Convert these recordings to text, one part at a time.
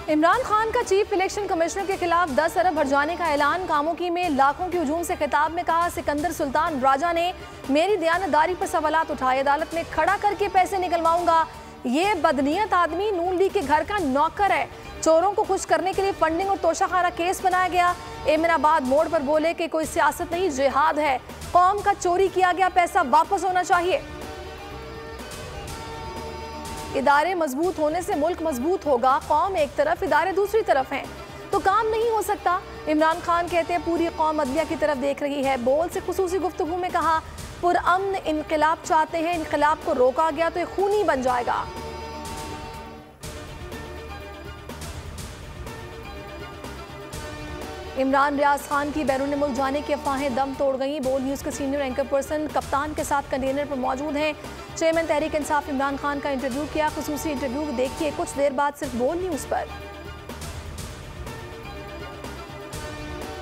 इमरान खान का chief election commissioner के खिलाफ 10 अरब भर जाने का ऐलान। कामोकी में लाखों के हुजूम से खिताब में कहा, सिकंदर सुल्तान राजा ने मेरी दयानतदारी पर सवालात उठाए, अदालत में खड़ा करके पैसे निकलवाऊंगा। ये बदनीयत आदमी नून लीग के घर का नौकर है। चोरों को खुश करने के लिए फंडिंग और तोशाखाना केस बनाया गया। एमिनाबाद मोड़ पर बोले कि कोई सियासत नहीं, जिहाद है। कौम का चोरी किया गया पैसा वापस होना चाहिए। इदारे मजबूत होने से मुल्क मजबूत होगा। कौम एक तरफ, इदारे दूसरी तरफ हैं तो काम नहीं हो सकता। इमरान खान कहते हैं पूरी कौम अदलिया की तरफ देख रही है। बोल से खुसूसी गुफ्तगू में कहा, पुरअमन इनकलाब चाहते हैं, इनकलाब को रोका गया तो ये खूनी बन जाएगा। इमरान रियाज खान की बैरून मुल्क जाने की अफवाहें दम तोड़ गईं। बोल न्यूज़ के सीनियर एंकर पर्सन कप्तान के साथ कंटेनर पर मौजूद हैं। चेयरमैन तहरीक इंसाफ इमरान खान का इंटरव्यू किया। खुसूसी इंटरव्यू देखिए कुछ देर बाद सिर्फ बोल न्यूज़ पर।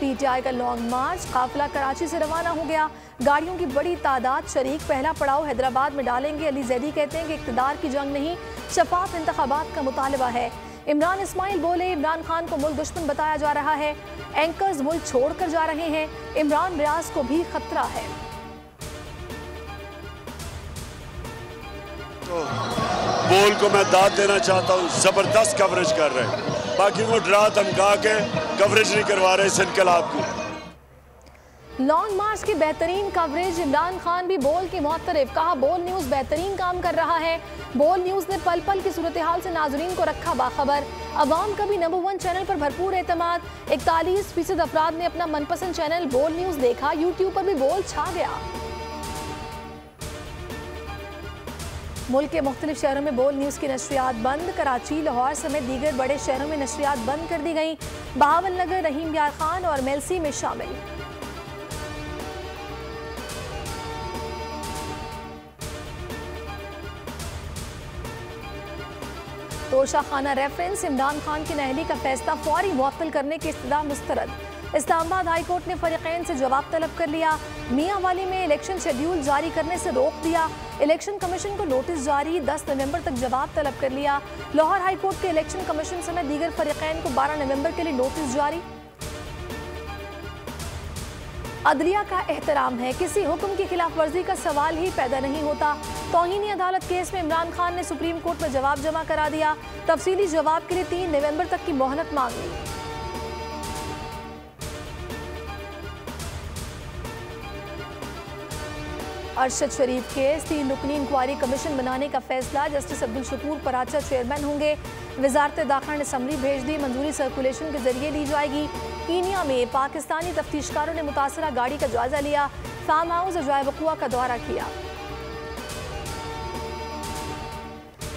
पीटीआई का लॉन्ग मार्च, काफिला कराची से रवाना हो गया। गाड़ियों की बड़ी तादाद शरीक। पहला पड़ाव हैदराबाद में डालेंगे। अली जैदी कहते हैं कि इक़्तिदार की जंग नहीं, शफाफ इंतखाबात का मुतालबा है। इमरान इस्माइल बोले, इमरान खान को मुल्क दुश्मन बताया जा रहा है। एंकर्स मुल्क छोड़कर जा रहे हैं। इमरान रियाज को भी खतरा है। तो बोल को मैं दाद देना चाहता हूँ, जबरदस्त कवरेज कर रहे हैं। बाकी वो डरा धमका के कवरेज नहीं करवा रहे इस इनकलाब की। लॉन्ग मार्च की बेहतरीन कवरेज। इमरान खान भी बोल की मुअत्तरिफ, कहा बोल न्यूज़ बेहतरीन काम कर रहा है। बोल न्यूज़ ने पल पल की सूरत हाल से नाजरीन को रखा बाखबर। अवाम का भी नंबर 1 चैनल पर भरपूर एतमाद। 41% अफराद ने अपना मनपसंद चैनल बोल न्यूज़ देखा। यूट्यूब पर भी बोल छा गया। मुल्क के मुख्तलिफ शहरों में बोल न्यूज़ की नशरियात बंद। कराची, लाहौर समेत दीगर बड़े शहरों में नशरियात बंद कर दी गई। बहावल नगर, रहीम यार खान और मेलसी में शामिल। तोशाखाना रेफरेंस, इमरान खान की नहली का फैसला फौरी मुअत्तल करने की इस्तदा मुस्तरद। इस्लामाबाद हाई कोर्ट ने फरीकैन से जवाब तलब कर लिया। मियां वाली में इलेक्शन शेड्यूल जारी करने से रोक दिया। इलेक्शन कमीशन को नोटिस जारी, 10 नवंबर तक जवाब तलब कर लिया। लाहौर हाई कोर्ट के इलेक्शन कमीशन समेत दीगर फरीकैन को 12 नवंबर के लिए नोटिस जारी। अदलिया का एहतराम है, किसी हुक्म की खिलाफ वर्जी का सवाल ही पैदा नहीं होता। तौहीनी अदालत केस में इमरान खान ने सुप्रीम कोर्ट में जवाब जमा करा दिया। तफसीली जवाब के लिए 3 नवंबर तक की मोहलत मांग ली। अरशद शरीफ केस, 3 रुकनी इंक्वायरी कमीशन बनाने का फैसला। जस्टिस अब्दुल शकूर पराचा चेयरमैन होंगे। वजारत दाखिला ने समरी भेज दी, मंजूरी सर्कुलेशन के जरिए ली जाएगी। कीनिया में पाकिस्तानी तफ्तीशकारों ने मुतासरा गाड़ी का जायजा लिया। फार्म हाउस अजायब वक़ुआ का दौरा किया।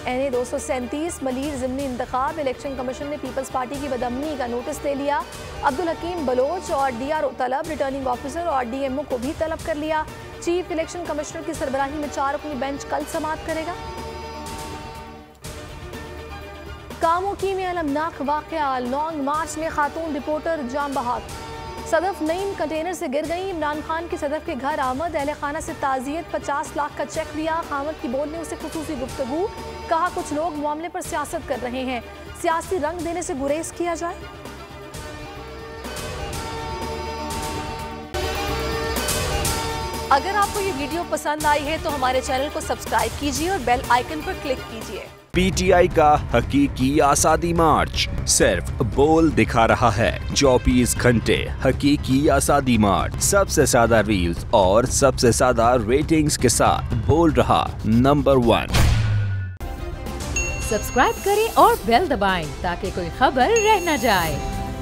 NA 237 मलीर ज़िमनी इंतखाब, इलेक्शन कमीशन ने पीपल्स पार्टी की बदअमनी का नोटिस ले लिया। अब्दुल हकीम बलोच और DRO तलब, रिटर्निंग ऑफिसर और DMO को भी तलब कर लिया। चीफ इलेक्शन कमिश्नर की सरबराही में 4 रुकनी बेंच कल समाअत करेगा। कामोकी में अलमनाक वाक़या, लॉन्ग मार्च में खातून रिपोर्टर जाम बहाक। सदफ नईम कंटेनर से गिर गई। इमरान खान की सदफ के घर आमद, अहले खाना से ताज़ियत, 50 लाख का चेक दिया। खामद की बोलने उसे खुसूसी गुफ्तगू, कहा कुछ लोग मामले पर सियासत कर रहे हैं, सियासी रंग देने से गुरेज किया जाए। अगर आपको ये वीडियो पसंद आई है तो हमारे चैनल को सब्सक्राइब कीजिए और बेल आइकन पर क्लिक कीजिए। PTI का हकीकी आज़ादी मार्च सिर्फ बोल दिखा रहा है। 24 घंटे हकीकी आज़ादी मार्च, सबसे ज्यादा रील्स और सबसे ज्यादा रेटिंग्स के साथ बोल रहा नंबर 1। सब्सक्राइब करें और बेल दबाएं ताकि कोई खबर रह न जाए।